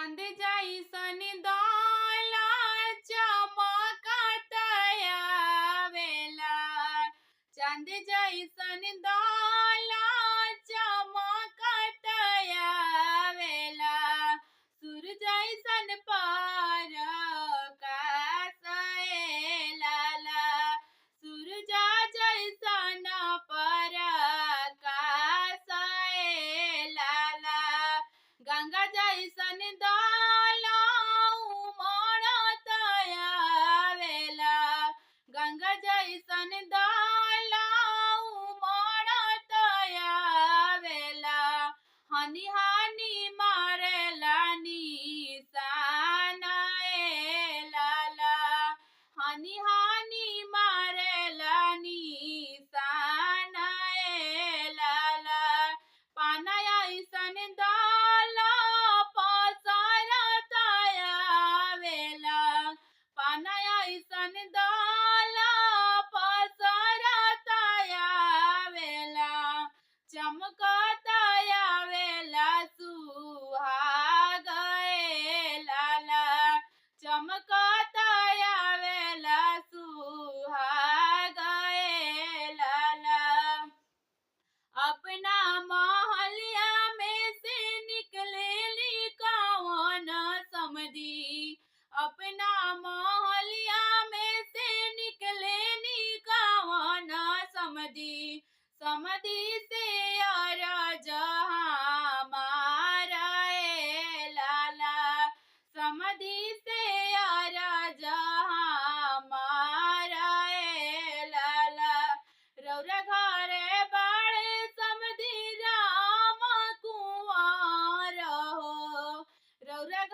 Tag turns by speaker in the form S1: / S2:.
S1: चांद जैसन दाला चमकत आवेला। चांद जैसन दाला चमकत आवेला। सूरज जैसन प्रकाश लाला। सूरज जैसन प्रकाश लाला। गंगा जैसन दाला उमड़त आवेला। गंगा जैसन दाला उमड़त आवेला। हनी हनी मारेला निशान लाला। हनी हनी मारेला निशान लाला। पाना ऐसन दाला पसरत आवेला। पाना ऐसन दाला पसरत आवेला। चमकत आवेला सुहाग लाला। चमकत आवेला सुहाग लाला। अपना महलिया में से निकलेली कौन समधी। अपना महलिया में से निकलेली कौन समधी। समधी से अरज हमारा लाला। समधी से अरज हमारा लाला। रौरा घरे बाड़े समधी राम कुंवर हो। रौरा